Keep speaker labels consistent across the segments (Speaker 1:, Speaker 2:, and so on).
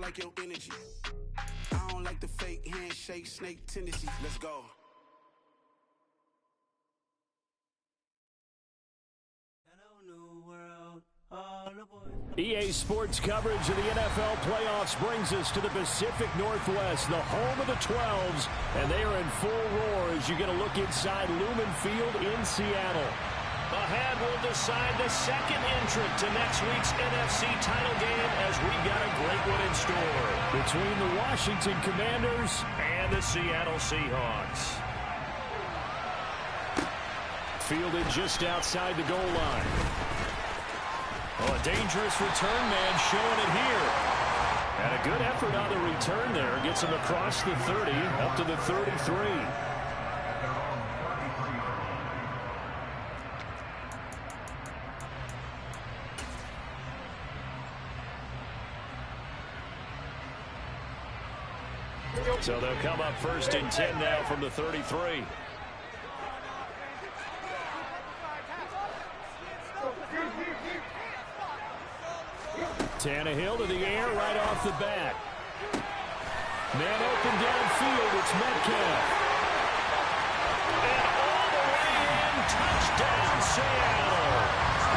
Speaker 1: like your energy. I don't like the fake handshake, snake tendencies. Let's go.
Speaker 2: EA Sports coverage of the NFL playoffs brings us to the Pacific Northwest, the home of the 12s, and they are in full roar as you get a look inside Lumen Field in Seattle. Ahead will decide the second entrant to next week's NFC title game as we've got a great one in store between the Washington Commanders and the Seattle Seahawks. Fielded just outside the goal line. Oh, a dangerous return man showing it here. And a good effort on the return there. Gets him across the 30, up to the 33. So they'll come up first and 10 now from the 33. Tannehill to the air right off the bat. Man open downfield. It's Metcalf. And all the way in. Touchdown, Seattle.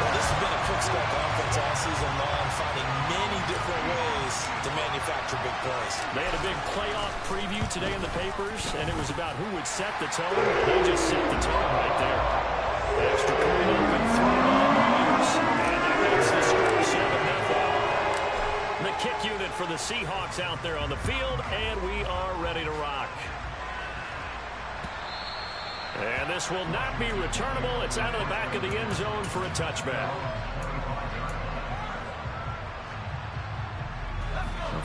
Speaker 3: Well, this has been a quick start offense all season long, finding many different ways to manufacture big plays.
Speaker 2: They had a big playoff preview today in the papers, and it was about who would set the tone. They just set the tone right there. Extra point up and thrown on Myers. And that makes the score 7-0. The kick unit for the Seahawks out there on the field, and we are ready to rock. And this will not be returnable. It's out of the back of the end zone for a touchback.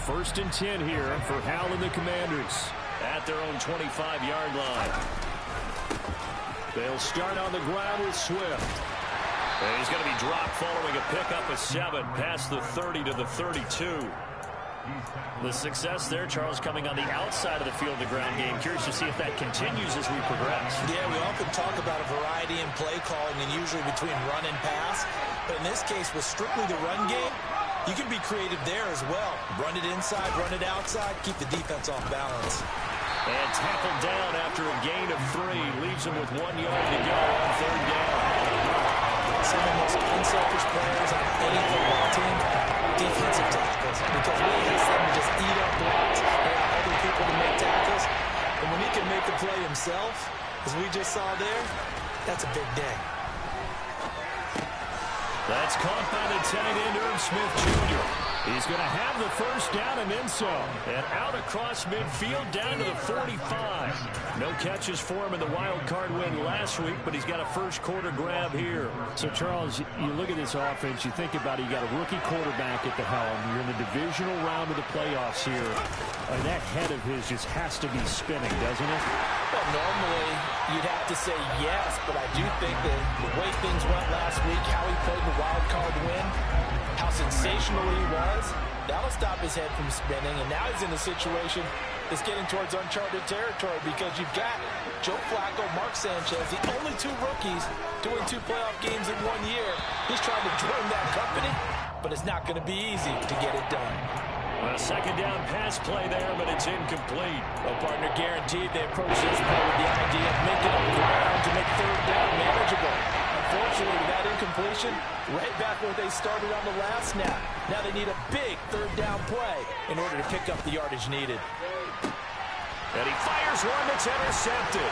Speaker 2: First and 10 here for Hal and the Commanders at their own 25-yard line. They'll start on the ground with Swift. And he's going to be dropped following a pickup of 7 past the 30 to the 32. The success there, Charles, coming on the outside of the field of the ground game. Curious to see if that continues as we progress.
Speaker 3: Yeah, we often talk about a variety in play calling and usually between run and pass. But in this case, with strictly the run game, you can be creative there as well. Run it inside, run it outside, keep the defense off balance.
Speaker 2: And tackled down after a gain of 3. Leaves him with 1 yard to go on third down.
Speaker 3: Some of the most unselfish players on any football team, defensive tackles, because we ask them to just eat up blocks and allow other people to make tackles. And when he can make the play himself, as we just saw there, that's a big day.
Speaker 2: That's caught by the tight end, Irv Smith Jr. He's going to have the first down and then some. And out across midfield down to the 45. No catches for him in the wild card win last week, but he's got a first quarter grab here. So, Charles, you look at this offense, you think about it, you got a rookie quarterback at the helm. You're in the divisional round of the playoffs here. And that head of his just has to be spinning, doesn't it?
Speaker 3: Well, normally you'd have to say yes, but I do think that the way things went last week, how he played the wild card win, how sensational he was, that'll stop his head from spinning. And now he's in a situation that's getting towards uncharted territory because you've got Joe Flacco, Mark Sanchez, the only 2 rookies to win 2 playoff games in 1 year. He's trying to join that company, but it's not going to be easy to get it done.
Speaker 2: A second down pass play there, but it's incomplete.
Speaker 3: Well, partner, guaranteed they approach this play with the idea of making up ground to make third down manageable. Unfortunately, with that incompletion, right back where they started on the last snap. Now they need a big third down play in order to pick up the yardage needed.
Speaker 2: And he fires one that's intercepted.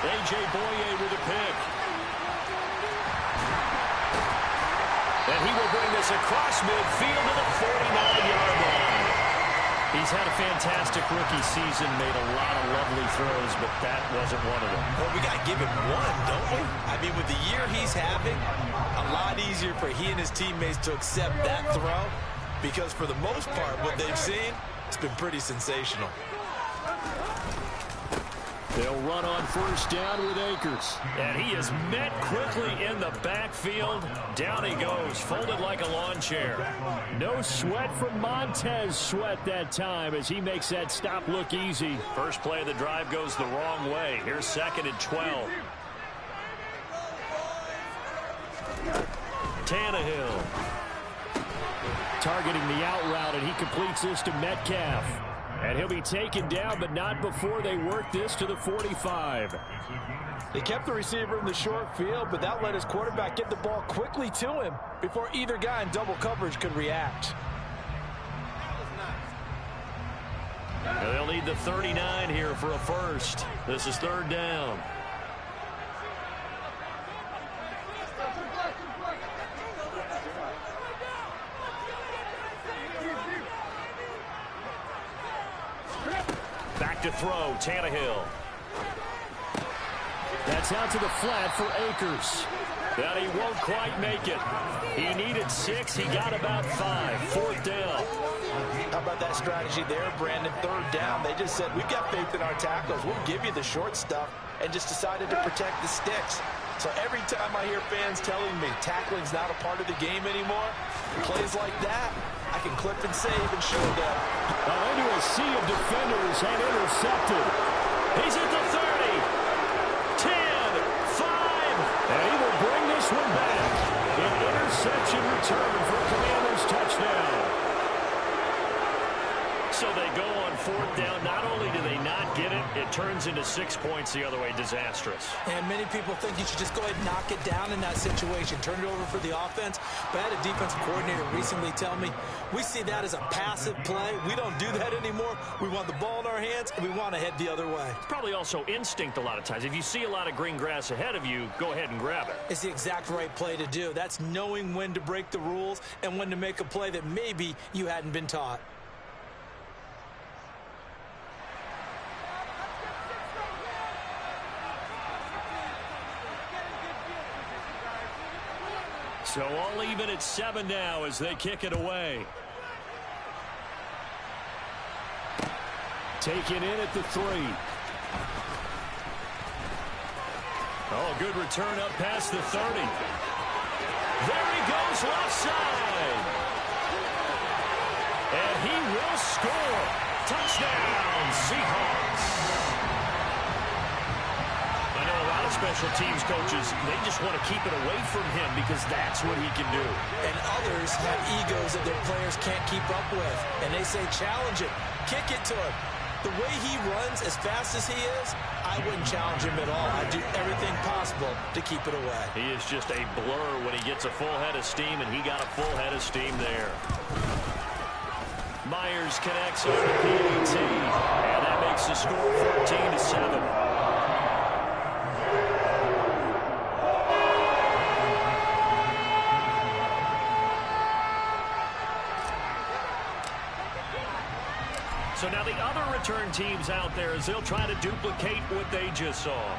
Speaker 2: A.J. Boye with a pick. And he will bring this across midfield to the 49-yard line. He's had a fantastic rookie season, made a lot of lovely throws, but that wasn't one of them.
Speaker 3: Well, we got to give him one, don't we? I mean, with the year he's having, a lot easier for he and his teammates to accept that throw because for the most part, what they've seen, it's been pretty sensational.
Speaker 2: They'll run on first down with Akers. And he is met quickly in the backfield. Down he goes, folded like a lawn chair. No sweat from Montez Sweat that time as he makes that stop look easy. First play of the drive goes the wrong way. Here's 2nd and 12. Tannehill. targeting the out route, and he completes this to Metcalf. And he'll be taken down, but not before they work this to the 45.
Speaker 3: They kept the receiver in the short field, but that let his quarterback get the ball quickly to him before either guy in double coverage could react.
Speaker 2: They'll need the 39 here for a first. This is third down. Back to throw, Tannehill. That's out to the flat for Akers. But he won't quite make it. He needed 6. He got about 5. Fourth down.
Speaker 3: How about that strategy there, Brandon? Third down. They just said, we've got faith in our tackles. We'll give you the short stuff, and just decided to protect the sticks. So every time I hear fans telling me tackling's not a part of the game anymore, plays like that, I can clip and save and show them.
Speaker 2: Into a sea of defenders and intercepted. He's at the 30. 10, 5, and he will bring this one back. An interception return for Commanders touchdown. So they go on fourth down. Not only do they not get it, it turns into 6 points the other way. Disastrous.
Speaker 3: And many people think you should just go ahead and knock it down in that situation. Turn it over for the offense. But I had a defensive coordinator recently tell me, we see that as a passive play. We don't do that anymore. We want the ball in our hands, and we want to head the other way.
Speaker 2: It's probably also instinct a lot of times. If you see a lot of green grass ahead of you, go ahead and grab it.
Speaker 3: It's the exact right play to do. That's knowing when to break the rules and when to make a play that maybe you hadn't been taught.
Speaker 2: So all even at 7 now as they kick it away. Taken in at the 3. Oh, good return up past the 30. There he goes left side. And he will score. Touchdown, Seahawks. I know a lot of special teams coaches, they just want to keep it away from him because that's what he can do.
Speaker 3: And others have egos that their players can't keep up with. And they say, challenge it. Kick it to him. The way he runs as fast as he is, I wouldn't challenge him at all. I'd do everything possible to keep it away.
Speaker 2: He is just a blur when he gets a full head of steam, and he got a full head of steam there. Myers connects on the PAT, and that makes the score 14-7. So now the other return teams out there as they'll try to duplicate what they just saw.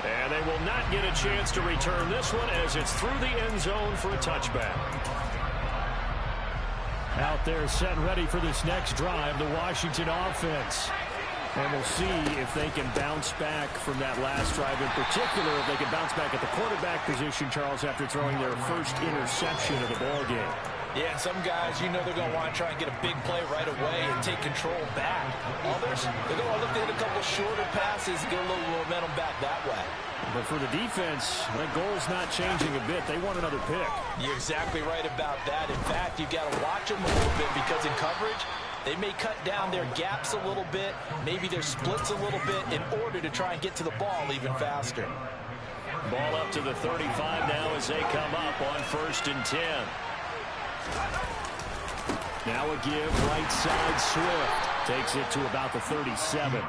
Speaker 2: And they will not get a chance to return this one as it's through the end zone for a touchback. Out there set ready for this next drive, the Washington offense. And we'll see if they can bounce back from that last drive. In particular, if they can bounce back at the quarterback position, Charles, after throwing their first interception of the ballgame.
Speaker 3: Yeah, and some guys, you know they're going to want to try and get a big play right away and take control back. Others, they're going to look to hit a couple shorter passes and get a little momentum back that way.
Speaker 2: But for the defense, the goal's not changing a bit. They want another pick.
Speaker 3: You're exactly right about that. In fact, you've got to watch them a little bit because in coverage, they may cut down their gaps a little bit, maybe their splits a little bit in order to try and get to the ball even faster.
Speaker 2: Ball up to the 35 now as they come up on 1st and 10. Now a give right side Swift. Takes it to about the 37.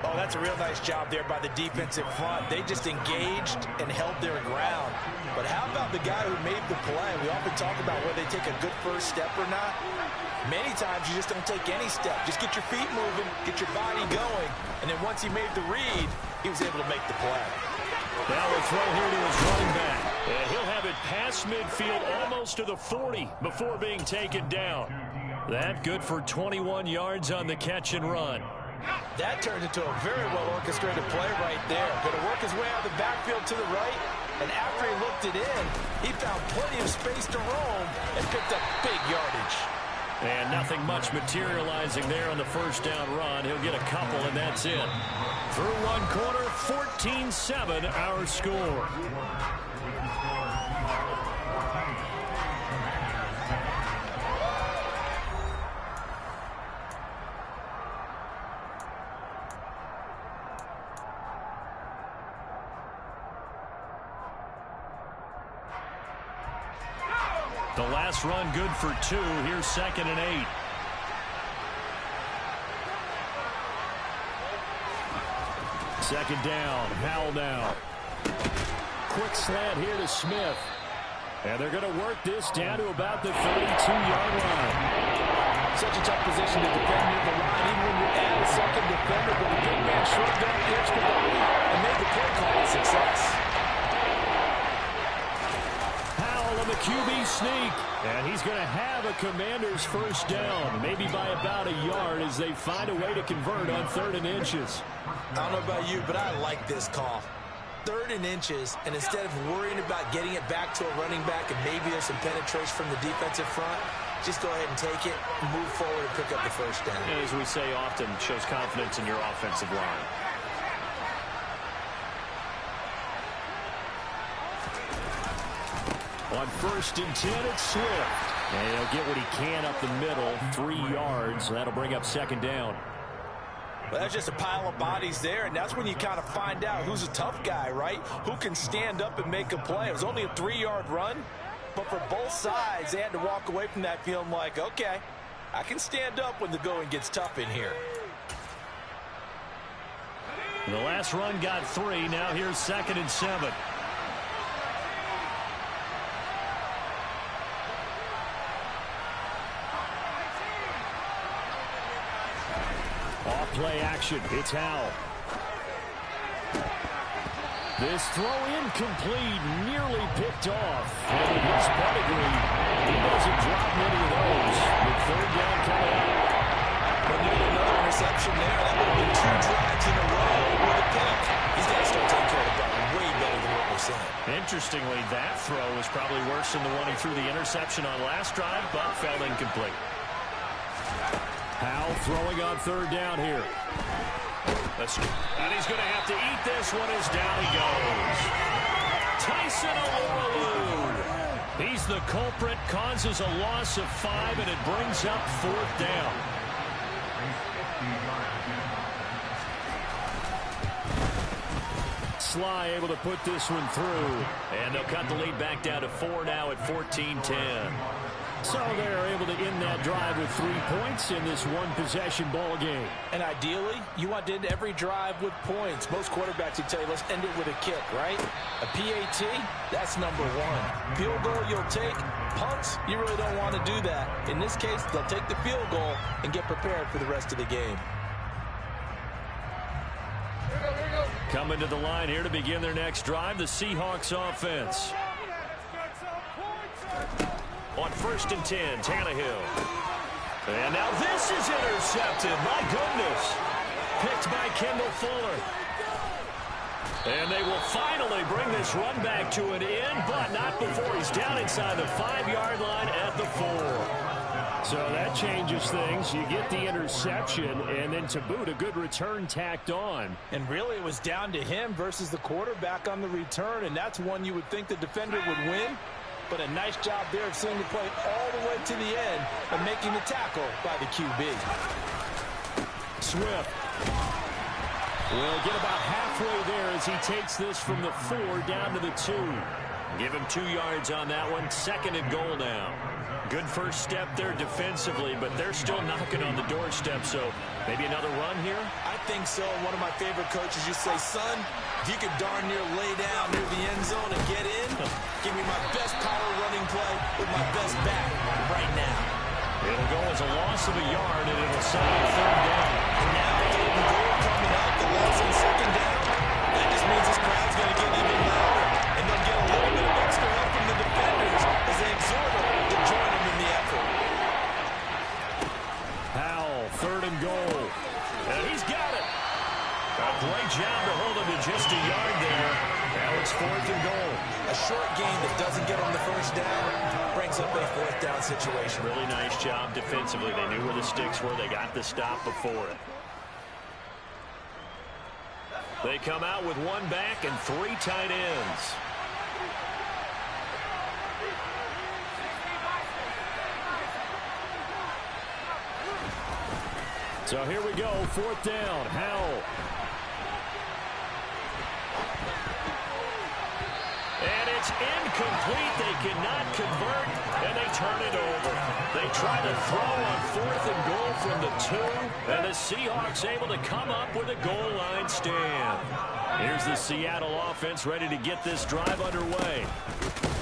Speaker 3: Oh, that's a real nice job there by the defensive front. They just engaged and held their ground. But how about the guy who made the play? We often talk about whether they take a good first step or not. Many times you just don't take any step. Just get your feet moving, get your body going. And then once he made the read, he was able to make the play.
Speaker 2: Now a throw here to his running back. And he'll have it past midfield almost to the 40 before being taken down. That good for 21 yards on the catch and run.
Speaker 3: That turned into a very well-orchestrated play right there. Going to work his way out of the backfield to the right. And after he looked it in, he found plenty of space to roam and picked up big yardage.
Speaker 2: And nothing much materializing there on the first down run. He'll get a couple, and that's it. Through one quarter, 14-7 our score. The last run good for 2. Here's 2nd and 8. Second down. Howell now. Quick slant here to Smith. And they're going to work this down to about the 32-yard line.
Speaker 3: Such a tough position to defend near the line, even when you add a second defender. But the big man shrugged off the extra body and made the play call a success.
Speaker 2: Howell on the QB sneak. And he's going to have a Commanders first down, maybe by about a yard as they find a way to convert on 3rd and inches.
Speaker 3: I don't know about you, but I like this call. 3rd and inches, and instead of worrying about getting it back to a running back and maybe there's some penetration from the defensive front, just go ahead and take it, move forward, and pick up the first down.
Speaker 2: And as we say often, shows confidence in your offensive line. On 1st and 10, it's Swift. And he'll get what he can up the middle, 3 yards. That'll bring up 2nd down.
Speaker 3: Well, that's just a pile of bodies there, and that's when you kind of find out who's a tough guy, right? Who can stand up and make a play. It was only a 3-yard run, but for both sides, they had to walk away from that feeling like, okay, I can stand up when the going gets tough in here.
Speaker 2: The last run got 3. Now here's 2nd and 7. Play action. It's Howell. This throw incomplete, nearly picked off. And with his pedigree, he doesn't drop many of those. With 3rd down coming up.
Speaker 3: But nearly another interception there. That would have been 2 drives in a row with a pick. He's got to start taking care of the ball way better than what we're seeing.
Speaker 2: Interestingly, that throw was probably worse than the one he threw the interception on last drive, but fell incomplete. Howell throwing on 3rd down here. And he's going to have to eat this one as down he goes. Tyson Alualu. He's the culprit, causes a loss of 5, and it brings up 4th down. Sly able to put this one through. And they'll cut the lead back down to 4 now at 14-10. So they're able to end that drive with 3 points in this one-possession ball game.
Speaker 3: And ideally, you want to end every drive with points. Most quarterbacks would tell you, let's end it with a kick, right? A PAT, that's number 1. Field goal you'll take. Punts, you really don't want to do that. In this case, they'll take the field goal and get prepared for the rest of the game.
Speaker 2: Coming to the line here to begin their next drive, the Seahawks offense. On 1st and 10, Tannehill. And now this is intercepted. My goodness. Picked by Kendall Fuller. And they will finally bring this run back to an end, but not before he's down inside the 5-yard line at the 4. So that changes things. You get the interception, and then to boot, a good return tacked on.
Speaker 3: And really, it was down to him versus the quarterback on the return, and that's one you would think the defender would win. But a nice job there of seeing the play all the way to the end and making the tackle by the QB.
Speaker 2: Swift will get about halfway there as he takes this from the 4 down to the 2. Give him 2 yards on that one. 2nd and goal now. Good first step there defensively, but they're still knocking on the doorstep, so maybe another run here?
Speaker 3: I think so. One of my favorite coaches used to say, son, if you could darn near lay down near the end zone and get in, give me my best power running play with my best back right now.
Speaker 2: It'll go as a loss of a yard, and it'll set up 3rd down.
Speaker 3: And now 3rd and goal coming up, the loss on 2nd down. That just means this crowd's going to get even louder, and they'll get a little bit of extra help from the defenders as they exhort them to join them in the effort.
Speaker 2: Howell, 3rd and goal. And he's got it. A great job to hold him to just a yard there. Now it's 4th and goal.
Speaker 3: A short gain that doesn't get them the first down brings up a 4th down situation.
Speaker 2: Really nice job defensively. They knew where the sticks were. They got the stop before it. They come out with 1 back and 3 tight ends. So here we go, 4th down, Howell. And It's incomplete. They cannot convert, and they turn it over. They try to throw on 4th and goal from the 2, and the Seahawks able to come up with a goal line stand. Here's the Seattle offense ready to get this drive underway.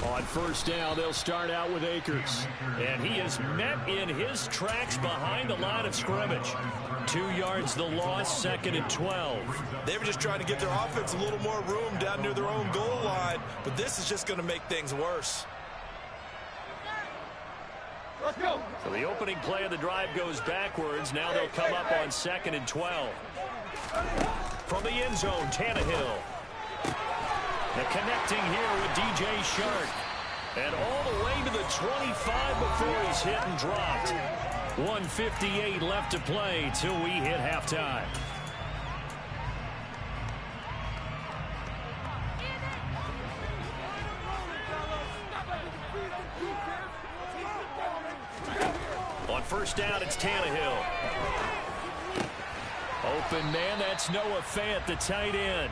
Speaker 2: On 1st down, they'll start out with Akers. And he is met in his tracks behind the line of scrimmage. 2 yards the loss, 2nd and 12.
Speaker 3: They were just trying to give their offense a little more room down near their own goal line, but this is just going to make things worse.
Speaker 2: Let's go. So the opening play of the drive goes backwards. Now they'll come up on 2nd and 12. From the end zone, Tannehill. The connecting here with DJ Chark. And all the way to the 25 before he's hit and dropped. 1:58 left to play till we hit halftime. On 1st down, it's Tannehill. Open man, that's Noah Fant, the tight end.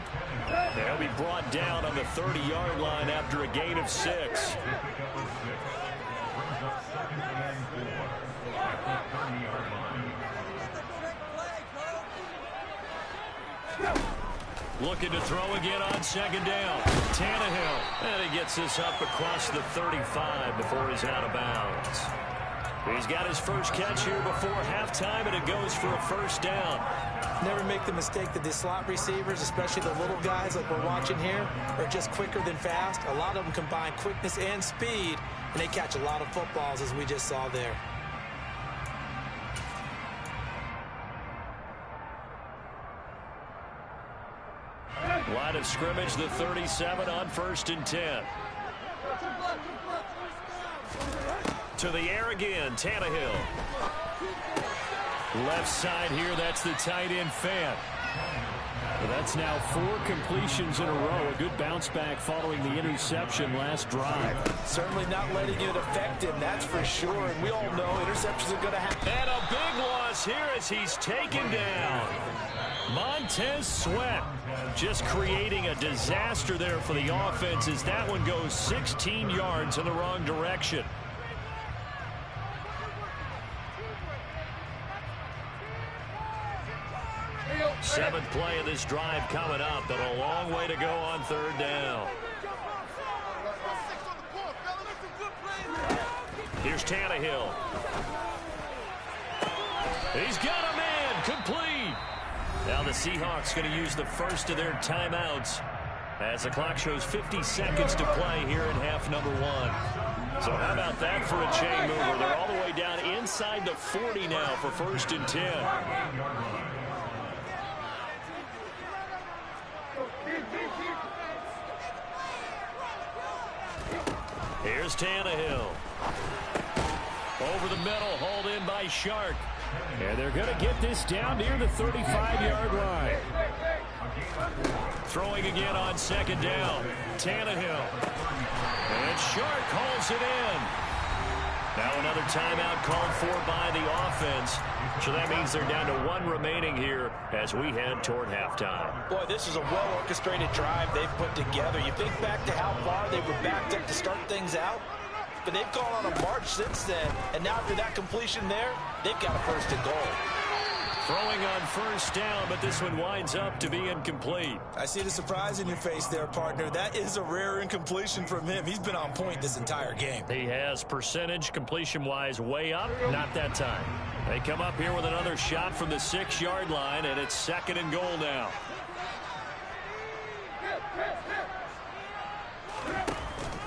Speaker 2: They'll be brought down on the 30-yard line after a gain of 6. Looking to throw again on 2nd down. Tannehill. And he gets this up across the 35 before he's out of bounds. He's got his first catch here before halftime, and it goes for a 1st down.
Speaker 3: Never make the mistake that the slot receivers, especially the little guys like we're watching here, are just quicker than fast. A lot of them combine quickness and speed, and they catch a lot of footballs, as we just saw there.
Speaker 2: Line of scrimmage, the 37 on 1st and 10. To the air again, Tannehill. Left side here, that's the tight end Fant. Well, that's now 4 completions in a row. A good bounce back following the interception last drive.
Speaker 3: Certainly not letting it affect him, that's for sure. And we all know interceptions are going to happen.
Speaker 2: And a big loss here as he's taken down. Montez Sweat just creating a disaster there for the offense as that one goes 16 yards in the wrong direction. Seventh play of this drive coming up, but a long way to go on 3rd down. Here's Tannehill. He's got a man, complete. Now the Seahawks going to use the first of their timeouts as the clock shows 50 seconds to play here in half number 1. So how about that for a chain mover? They're all the way down inside the 40 now for 1st and 10. Here's Tannehill. Over the middle, hauled in by Chark. And they're going to get this down near the 35-yard line. Throwing again on 2nd down. Tannehill. And Chark hauls it in. Now another timeout called for by the offense. So that means they're down to 1 remaining here as we head toward halftime.
Speaker 3: Boy, this is a well-orchestrated drive they've put together. You think back to how far they were backed up to start things out, but they've gone on a march since then, and now after that completion there, they've got a 1st and goal.
Speaker 2: Throwing on 1st down, but this one winds up to be incomplete.
Speaker 3: I see the surprise in your face there, partner. That is a rare incompletion from him. He's been on point this entire game.
Speaker 2: He has percentage completion-wise way up. Not that time. They come up here with another shot from the 6-yard line, and it's 2nd and goal now.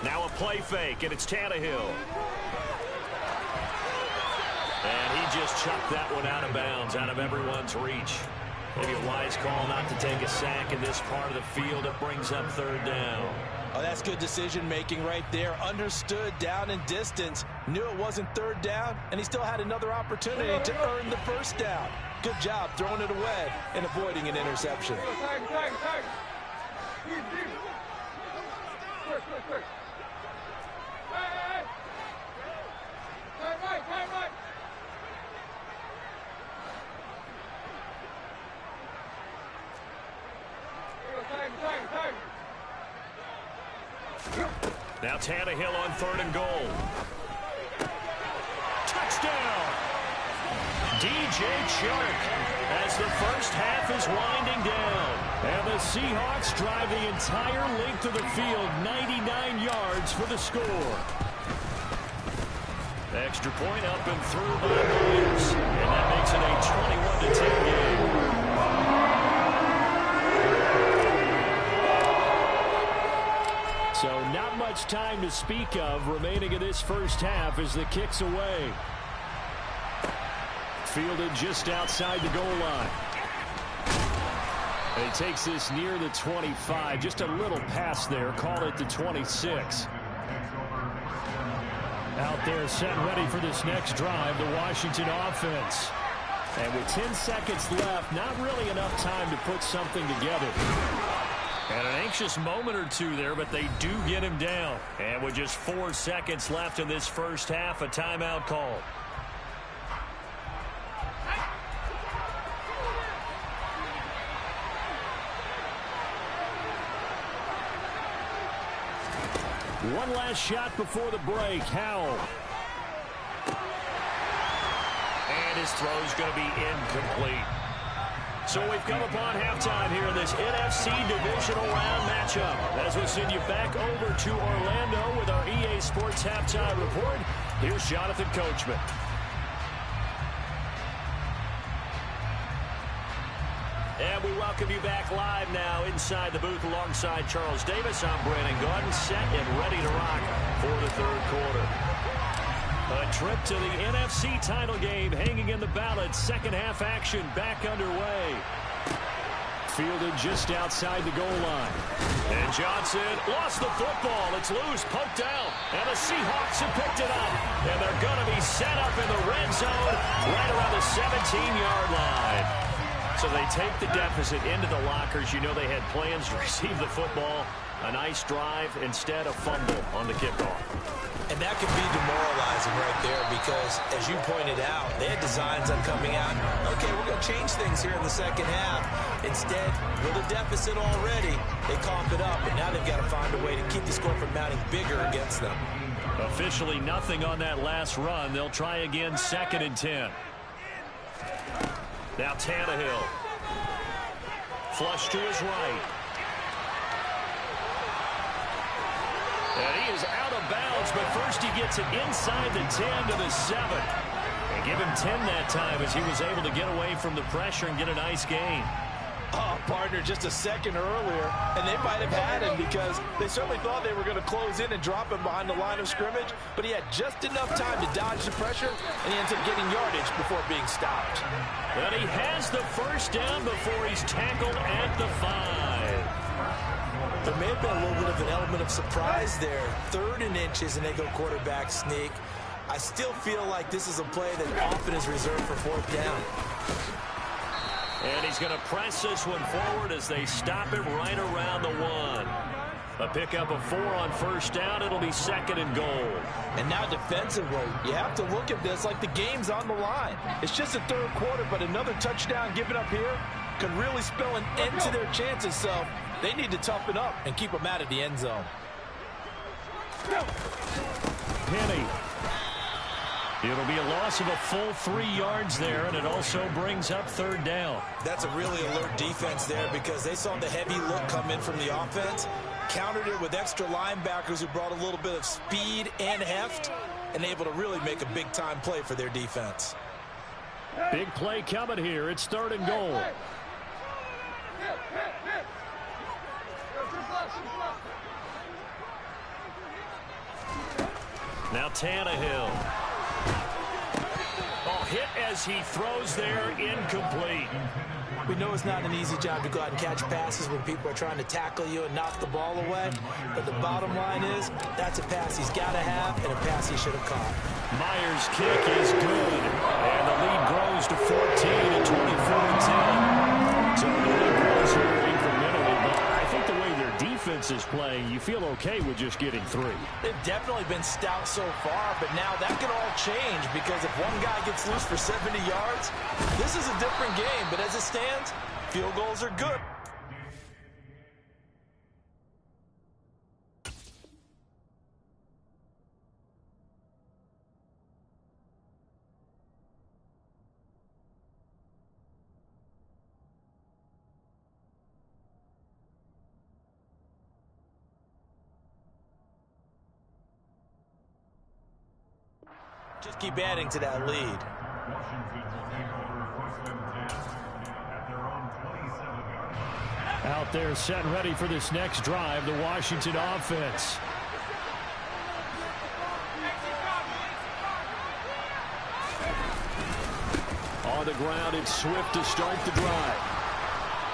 Speaker 2: Now a play fake, and it's Tannehill. And he just chucked that one out of bounds, out of everyone's reach. Maybe a wise call not to take a sack in this part of the field. It brings up 3rd down.
Speaker 3: Oh, that's good decision-making right there. Understood down and distance. Knew it wasn't 3rd down, and he still had another opportunity to earn the 1st down. Good job throwing it away and avoiding an interception.
Speaker 2: Now Tannehill on 3rd and goal. Touchdown! DJ Chark as the first half is winding down. And the Seahawks drive the entire length of the field, 99 yards for the score. Extra point up and through by Myers. And that makes it a 21-10 game. So not much time to speak of remaining in this first half as the kick's away. Fielded just outside the goal line. And he takes this near the 25. Just a little pass there. Call it the 26. Out there set ready for this next drive, the Washington offense. And with 10 seconds left, not really enough time to put something together. And an anxious moment or two there, but they do get him down. And with just 4 seconds left in this first half, a timeout call. One last shot before the break. Howell. And his throw's going to be incomplete. So we've come upon halftime here in this NFC Divisional Round matchup. As we send you back over to Orlando with our EA Sports Halftime Report, here's Jonathan Coachman. And we welcome you back live now inside the booth alongside Charles Davis. I'm Brandon Gaudin, set and ready to rock for the third quarter. A trip to the NFC title game hanging in the balance. Second half action back underway. Fielded just outside the goal line. And Johnson lost the football. It's loose, poked out. And the Seahawks have picked it up. And they're going to be set up in the red zone right around the 17-yard line. So they take the deficit into the lockers. You know they had plans to receive the football. A nice drive, instead a fumble on the kickoff.
Speaker 3: And that can be demoralizing right there because, as you pointed out, they had designs on coming out. Okay, we're going to change things here in the second half. Instead, with a deficit already, they cough it up, and now they've got to find a way to keep the score from mounting bigger against them.
Speaker 2: Officially nothing on that last run. They'll try again, 2nd and 10. Now Tannehill. Flush to his right. And he is out of bounds, but first he gets it inside the 10 to the 7. And give him 10 that time as he was able to get away from the pressure and get a nice gain.
Speaker 3: Oh, partner, just a second earlier, and they might have had him because they certainly thought they were going to close in and drop him behind the line of scrimmage, but he had just enough time to dodge the pressure, and he ends up getting yardage before being stopped.
Speaker 2: But he has the first down before he's tackled at the 5.
Speaker 3: There may have been a little bit of an element of surprise there. 3rd and inches, and they go quarterback sneak. I still feel like this is a play that often is reserved for 4th down.
Speaker 2: And he's going to press this one forward as they stop him right around the 1. A pickup of 4 on first down. It'll be 2nd and goal.
Speaker 3: And now defensively, you have to look at this like the game's on the line. It's just the 3rd quarter, but another touchdown given up here could really spell an end to their chances. So they need to toughen up and keep them out of the end zone.
Speaker 2: Penny. It'll be a loss of a full 3 yards there, and it also brings up 3rd down.
Speaker 3: That's a really alert defense there because they saw the heavy look come in from the offense, countered it with extra linebackers who brought a little bit of speed and heft, and able to really make a big-time play for their defense.
Speaker 2: Big play coming here. It's 3rd and goal. Now Tannehill. Hit as he throws there, incomplete.
Speaker 3: We know it's not an easy job to go out and catch passes when people are trying to tackle you and knock the ball away. But the bottom line is, that's a pass he's got to have and a pass he should have caught.
Speaker 2: Myers' kick is good. And the lead grows to 14 and 24-10. So the lead grows here incrementally, but I think the way their defense is playing, you feel okay with just getting 3.
Speaker 3: They've definitely been stout so far, but now that can all change because if one guy gets loose for 70 yards, this is a different game. But as it stands, field goals are good. Just keep adding to that lead.
Speaker 2: Out there set and ready for this next drive, the Washington offense. On the ground, it's Swift to start the drive.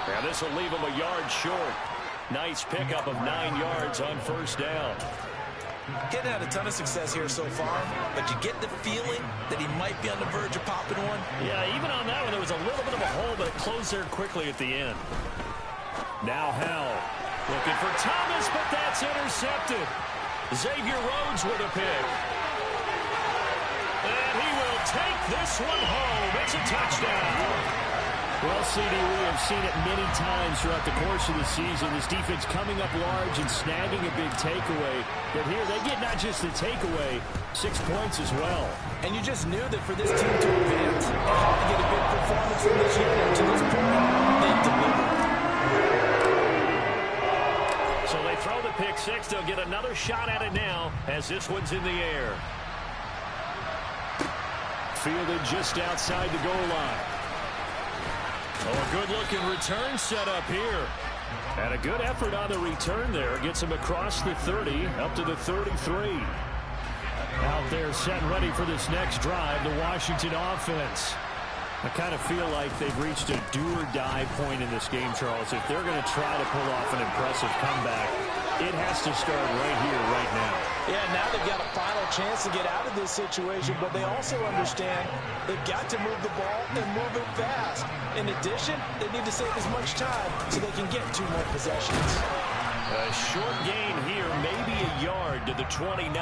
Speaker 2: Now this will leave him a yard short. Nice pickup of 9 yards on first down.
Speaker 3: Getting had a ton of success here so far, but you get the feeling that he might be on the verge of popping one.
Speaker 2: Yeah, even on that one, there was a little bit of a hole, but it closed there quickly at the end. Now Howell looking for Thomas, but that's intercepted. Xavier Rhodes with a pick. And he will take this one home. It's a touchdown. Well, CD, we have seen it many times throughout the course of the season. This defense coming up large and snagging a big takeaway. But here they get not just the takeaway, 6 points as well.
Speaker 3: And you just knew that for this team to advance, they had to get a big performance from this unit. To this point, they've delivered.
Speaker 2: So they throw the pick six. They'll get another shot at it now as this one's in the air. Fielded just outside the goal line. Oh, a good-looking return set up here. And a good effort on the return there. Gets him across the 30, up to the 33. Out there set and ready for this next drive, the Washington offense. I kind of feel like they've reached a do-or-die point in this game, Charles. If they're going to try to pull off an impressive comeback, it has to start right here, right now.
Speaker 3: Yeah, now they've got a final chance to get out of this situation, but they also understand they've got to move the ball and move it fast. In addition, they need to save as much time so they can get 2 more possessions.
Speaker 2: A short gain here, maybe a yard to the 29.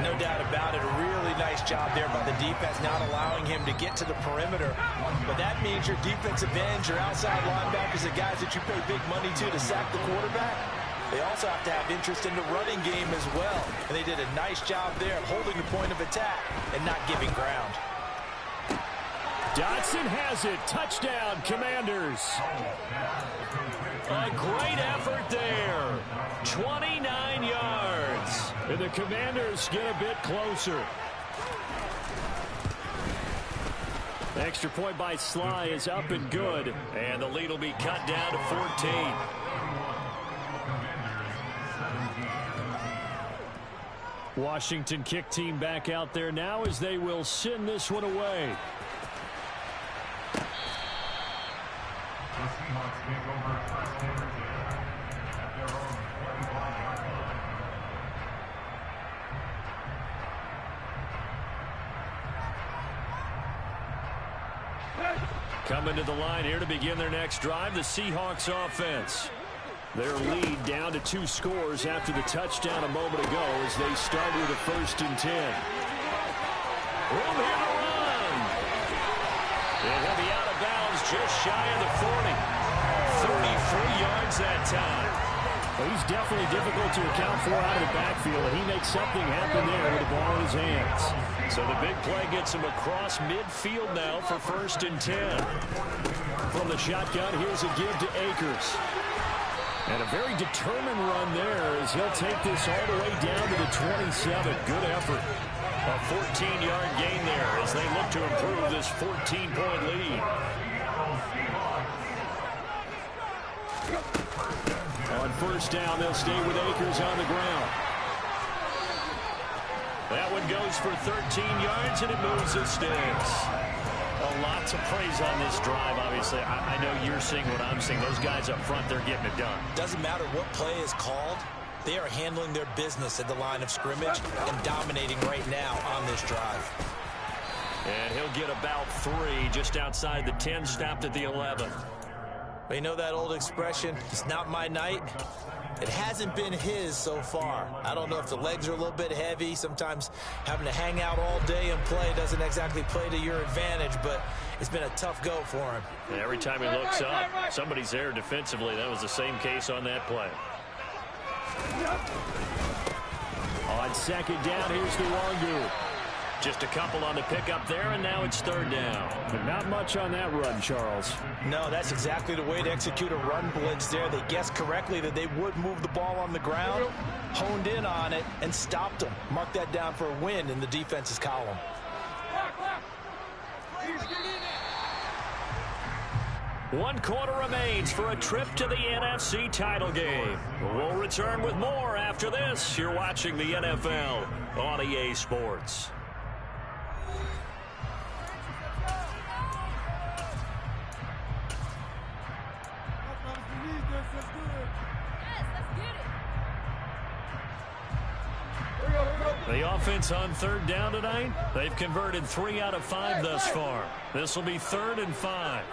Speaker 3: No doubt about it. A really nice job there by the defense, not allowing him to get to the perimeter. But that means your defensive ends, your outside linebackers, the guys that you pay big money to sack the quarterback, they also have to have interest in the running game as well. And they did a nice job there of holding the point of attack and not giving ground.
Speaker 2: Dotson has it. Touchdown, Commanders. A great effort there. 29 yards. And the Commanders get a bit closer. The extra point by Sly is up and good. And the lead will be cut down to 14. Washington kick team back out there now as they will send this one away. Coming to the line here to begin their next drive, the Seahawks offense. Their lead down to 2 scores after the touchdown a moment ago as they start with a 1st and 10. Room here to run. And he'll be out of bounds just shy of the 40. 33 yards that time. Well, he's definitely difficult to account for out of the backfield, and he makes something happen there with the ball in his hands. So the big play gets him across midfield now for 1st and 10. From the shotgun, here's a give to Akers. And a very determined run there as he'll take this all the way down to the 27. Good effort. A 14-yard gain there as they look to improve this 14-point lead. On 1st down, they'll stay with Akers on the ground. That one goes for 13 yards, and it moves the sticks. A lot to praise on this drive, obviously. I know you're seeing what I'm seeing. Those guys up front, they're getting it done.
Speaker 3: Doesn't matter what play is called. They are handling their business at the line of scrimmage and dominating right now on this drive.
Speaker 2: And he'll get about 3 just outside the 10, stopped at the 11.
Speaker 3: But you know that old expression, it's not my night? It hasn't been his so far. I don't know if the legs are a little bit heavy. Sometimes having to hang out all day and play doesn't exactly play to your advantage, but it's been a tough go for him.
Speaker 2: And every time he looks up, somebody's there defensively. That was the same case on that play. On 2nd down, here's Nwangu. Just a couple on the pickup there, and now it's third down.
Speaker 4: But not much on that run, Charles.
Speaker 3: No, that's exactly the way to execute a run blitz there. They guessed correctly that they would move the ball on the ground, honed in on it, and stopped them. Mark that down for a win in the defense's column.
Speaker 2: One quarter remains for a trip to the NFC title game. We'll return with more after this. You're watching the NFL on EA Sports. The offense on third down tonight, they've converted 3 out of 5 thus far. This will be 3rd and 5.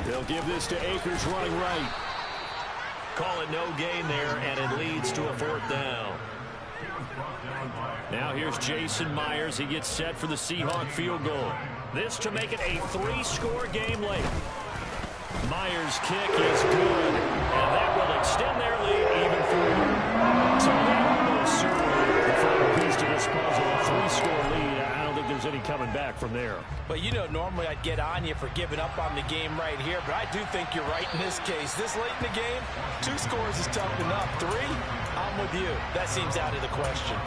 Speaker 4: They'll give this to Akers running right.
Speaker 2: Call it no gain there, and it leads to a 4th down. Now here's Jason Myers. He gets set for the Seahawk field goal. This to make it a 3-score game late. Myers' kick is good, and that will extend their lead even further. So that almost certainly the final piece to this puzzle. A 3-score lead. I don't think there's any coming back from there.
Speaker 3: But, you know, normally I'd get on you for giving up on the game right here, but I do think you're right in this case. This late in the game, 2 scores is tough enough. 3, I'm with you. That seems out of the question.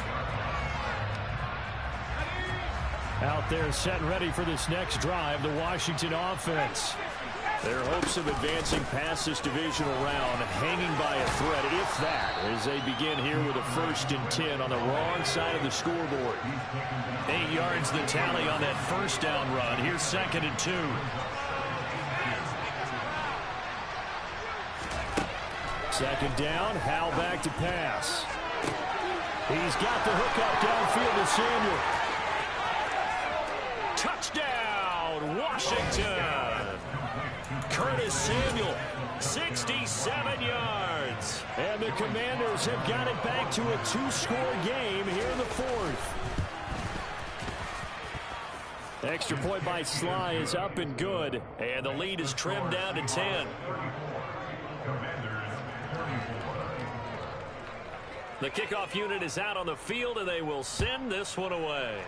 Speaker 4: Out there set and ready for this next drive, the Washington offense.
Speaker 2: Their hopes of advancing past this divisional round hanging by a thread, if that, as they begin here with a 1st and 10 on the wrong side of the scoreboard. 8 yards the tally on that 1st down run. Here's 2nd and 2.
Speaker 4: Second down, Hal back to pass. He's got the hook up downfield to Samuel.
Speaker 2: Touchdown, Washington! Curtis Samuel, 67 yards.
Speaker 4: And the Commanders have got it back to a 2-score game here in the 4th.
Speaker 2: Extra point by Sly is up and good, and the lead is trimmed down to 10. The kickoff unit is out on the field, and they will send this one away.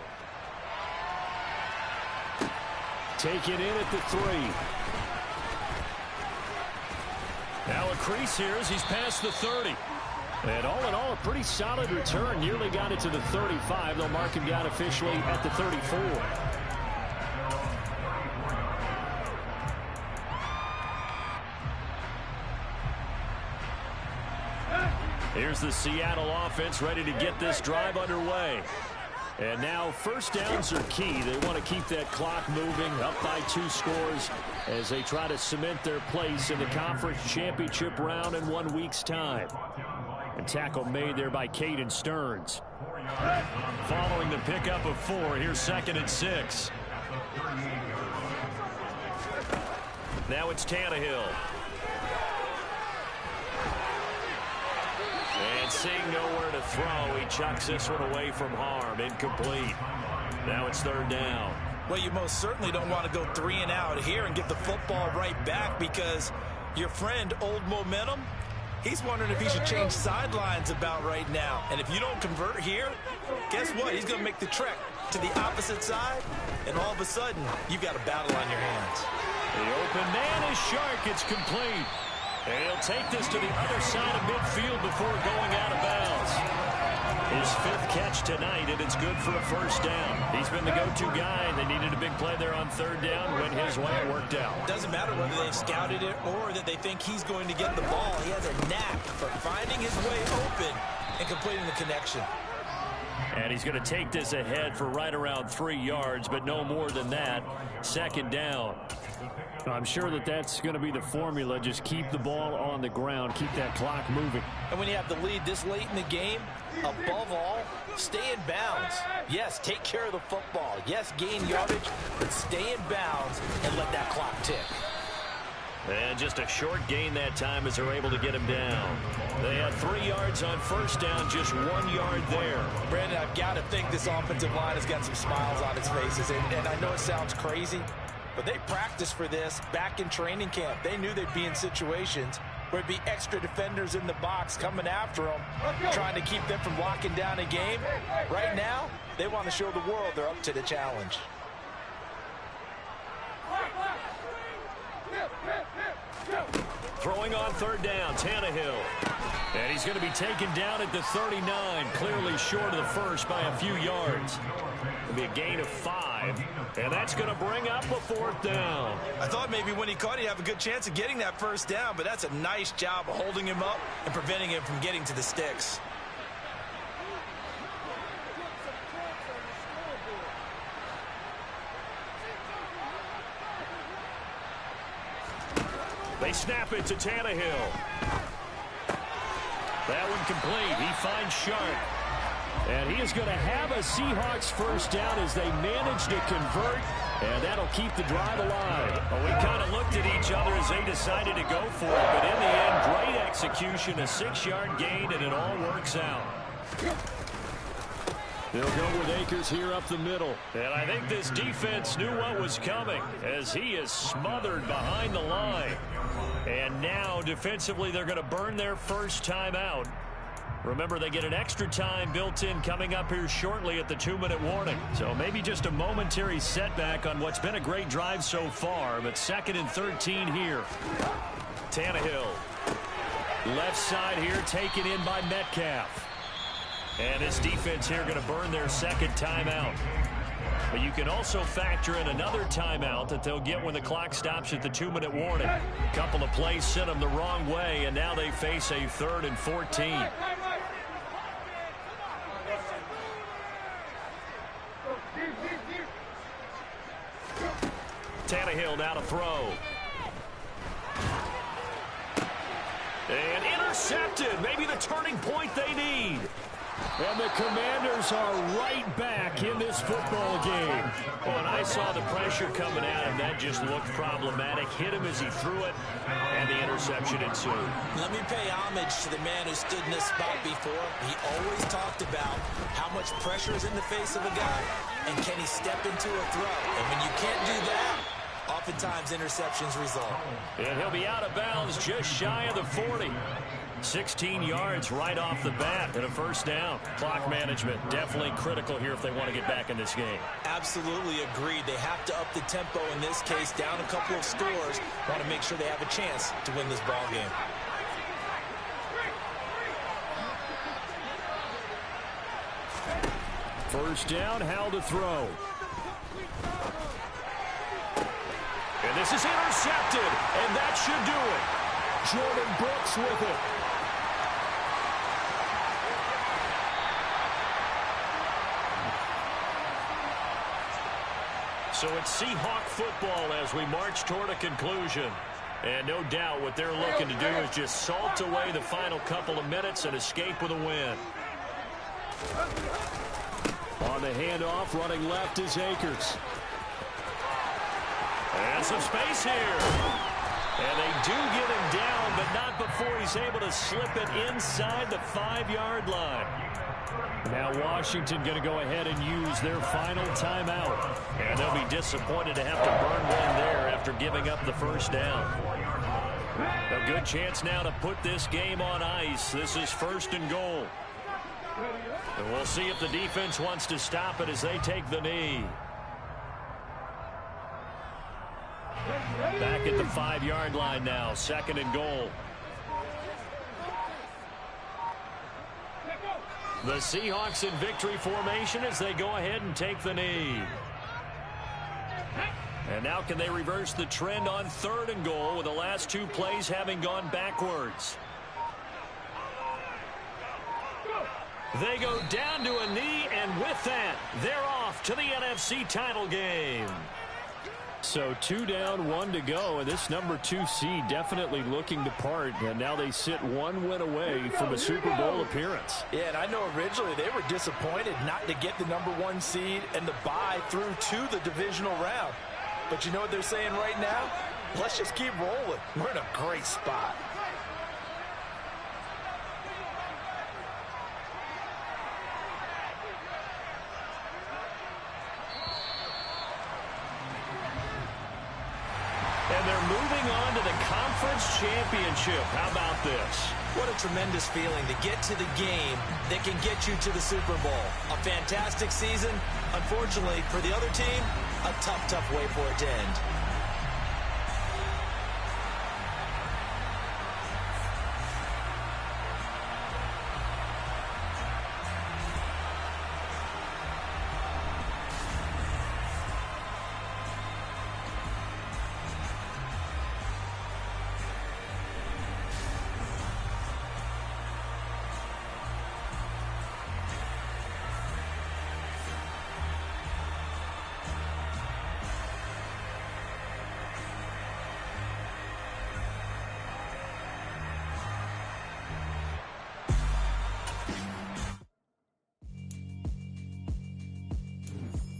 Speaker 4: Taken in at the 3.
Speaker 2: Now a crease here as he's past the 30.
Speaker 4: And all in all, a pretty solid return. Nearly got it to the 35. They'll mark him down officially at the 34.
Speaker 2: Here's the Seattle offense ready to get this drive underway. And now 1st downs are key. They want to keep that clock moving up by 2 scores as they try to cement their place in the conference championship round in 1 week's time. And tackle made there by Caden Stearns. Following the pickup of 4, here's 2nd and 6. Now it's Tannehill. And seeing nowhere to throw, he chucks this one away from harm. Incomplete. Now it's 3rd down.
Speaker 3: Well, you most certainly don't want to go 3 and out here and get the football right back because your friend, Old Momentum, he's wondering if he should change sidelines about right now. And if you don't convert here, guess what? He's going to make the trek to the opposite side, and all of a sudden, you've got a battle on your hands.
Speaker 2: The open man is Shark. It's complete. And he'll take this to the other side of midfield before going out of bounds. His 5th catch tonight, and it's good for a 1st down. He's been the go-to guy, and they needed a big play there on 3rd down. Went his way, it worked out.
Speaker 3: Doesn't matter whether they've scouted it or that they think he's going to get the ball. He has a knack for finding his way open and completing the connection.
Speaker 2: And he's going to take this ahead for right around 3 yards, but no more than that. 2nd down.
Speaker 4: I'm sure that that's going to be the formula. Just keep the ball on the ground. Keep that clock moving.
Speaker 3: And when you have the lead this late in the game, above all, stay in bounds. Yes, take care of the football. Yes, gain yardage, but stay in bounds and let that clock tick.
Speaker 2: And just a short gain that time as they're able to get him down. They had 3 yards on 1st down, just 1 yard there.
Speaker 3: Brandon, I've got to think this offensive line has got some smiles on its faces. And I know it sounds crazy, but they practiced for this back in training camp. They knew they'd be in situations where there'd be extra defenders in the box coming after them, trying to keep them from locking down a game. Right now, they want to show the world they're up to the challenge.
Speaker 2: Throwing on third down, Tannehill. And he's going to be taken down at the 39, clearly short of the first by a few yards. It'll be a gain of 5, and that's going to bring up a fourth down.
Speaker 3: I thought maybe when he caught it, he'd have a good chance of getting that first down, but that's a nice job of holding him up and preventing him from getting to the sticks.
Speaker 2: They snap it to Tannehill. That one complete. He finds Sharp. And he is going to have a Seahawks first down as they manage to convert, and that'll keep the drive alive.
Speaker 4: Well, we kind of looked at each other as they decided to go for it, but in the end, great execution, a 6-yard gain, and it all works out.
Speaker 2: They'll go with Akers here up the middle.
Speaker 4: And I think this defense knew what was coming as he is smothered behind the line. And now, defensively, they're going to burn their first time out. Remember, they get an extra time built in coming up here shortly at the 2-minute warning. So maybe just a momentary setback on what's been a great drive so far, but 2nd and 13 here. Tannehill. Left side here taken in by Metcalf. And this defense here going to burn their second timeout. But you can also factor in another timeout that they'll get when the clock stops at the 2-minute warning. A couple of plays sent them the wrong way, and now they face a 3rd and 14. Tannehill now to throw. And intercepted. Maybe the turning point they need.
Speaker 2: And the Commanders are right back in this football game.
Speaker 4: When I saw the pressure coming at him, that just looked problematic. Hit him as he threw it, and the interception ensued.
Speaker 3: Let me pay homage to the man who stood in this spot before. He always talked about how much pressure is in the face of a guy, and can he step into a throw. And when you can't do that, oftentimes interceptions result.
Speaker 4: And he'll be out of bounds just shy of the 40. 16 yards right off the bat and a first down. Clock management definitely critical here if they want to get back in this game.
Speaker 3: Absolutely agreed. They have to up the tempo in this case, down a couple of scores. Want to make sure they have a chance to win this ball game.
Speaker 2: First down, Howell to throw.
Speaker 4: And this is intercepted, and that should do it.
Speaker 2: Jordan Brooks with it.
Speaker 4: So it's Seahawk football as we march toward a conclusion. And no doubt what they're looking to do is just salt away the final couple of minutes and escape with a win.
Speaker 2: On the handoff, running left is Akers.
Speaker 4: And some space here. And they do get him down, but not before he's able to slip it inside the 5-yard line.
Speaker 2: Now Washington going to go ahead and use their final timeout.
Speaker 4: And they'll be disappointed to have to burn one there after giving up the first down. A good chance now to put this game on ice. This is 1st and goal. And we'll see if the defense wants to stop it as they take the knee. Back at the 5-yard line now, 2nd and goal. The Seahawks in victory formation as they go ahead and take the knee. And now can they reverse the trend on 3rd and goal with the last 2 plays having gone backwards? They go down to a knee, and with that, they're off to the NFC title game.
Speaker 2: So 2 down, 1 to go, and this number 2 seed definitely looking to part, and now they sit 1 win away from a Super Bowl appearance.
Speaker 3: Yeah, and I know originally they were disappointed not to get the number 1 seed and the bye through to the divisional round. But you know what they're saying right now? Let's just keep rolling. We're in a great spot.
Speaker 2: And they're moving on to the conference conference championship. How about this?
Speaker 3: What a tremendous feeling to get to the game that can get you to the Super Bowl. A fantastic season. Unfortunately, for the other team, a tough, tough way for it to end.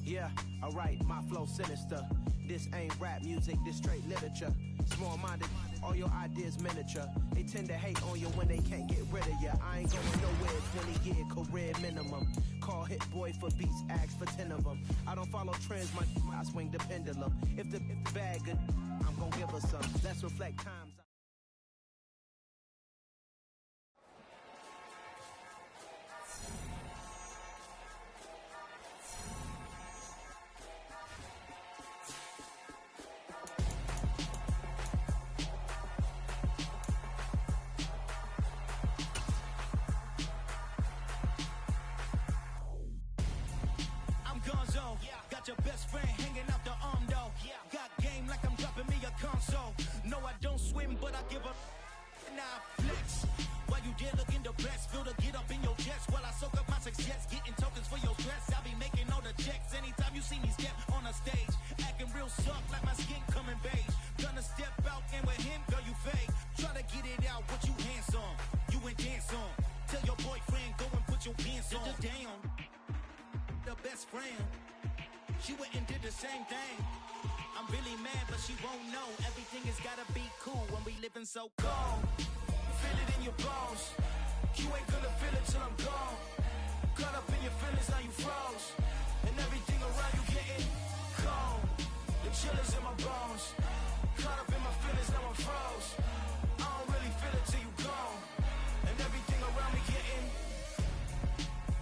Speaker 5: Yeah, alright, my flow sinister. This ain't rap music, this straight literature. Small-minded, all your ideas miniature. They tend to hate on you when they can't get rid of you. I ain't going nowhere, 20-year career minimum. Call Hit Boy for beats, ask for 10 of them. I don't follow trends, I swing the pendulum. If the bag good, I'm gonna give her some. Let's reflect times.
Speaker 6: Got your best friend hanging out the arm though. Got game like I'm dropping me a console. No, I don't swim, but I give a now flex. While you there looking the best, feel the get up in your chest while I soak up my success, getting tokens for your stress. I be making all the checks anytime you see me step on a stage, acting real soft like my skin coming beige. Gonna step out and with him, girl, you fake. Try to get it out, what you handsome, you ain't dance on. Tell your boyfriend go and put your pants on. Down, the best friend. She went and did the same thing. I'm really mad, but she won't know. Everything has gotta be cool when we living so cold. Feel it in your bones. You ain't gonna feel it till I'm gone. Caught up in your feelings, now you froze. And everything around you getting cold. The chill is in my bones. Caught up in my feelings, now I'm froze. I don't really feel it till you gone. And everything around me getting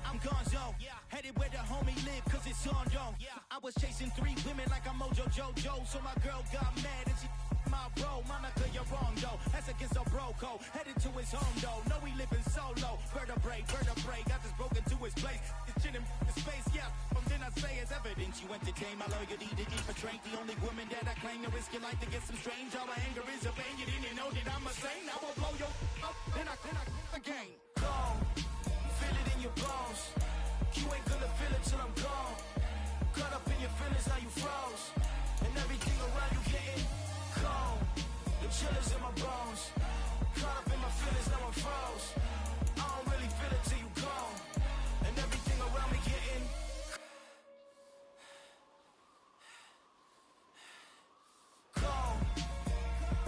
Speaker 6: I'm gonzo. Headed where the homie live, cause it's on, yo. I was chasing 3 women like I'm Mojo Jojo. So my girl got mad and she my bro. Monica, you're wrong, though. That's against a bro code. Headed to his home, though. No, we living solo. Vertebrae. Got this broken to his place. It's chilling in space, yeah. From then I say it's evidence. You entertain my loyalty to keep a train. The only woman that I claim to risk your life to get some strange. All my anger is a pain. You didn't know that I'm a saint. I will blow your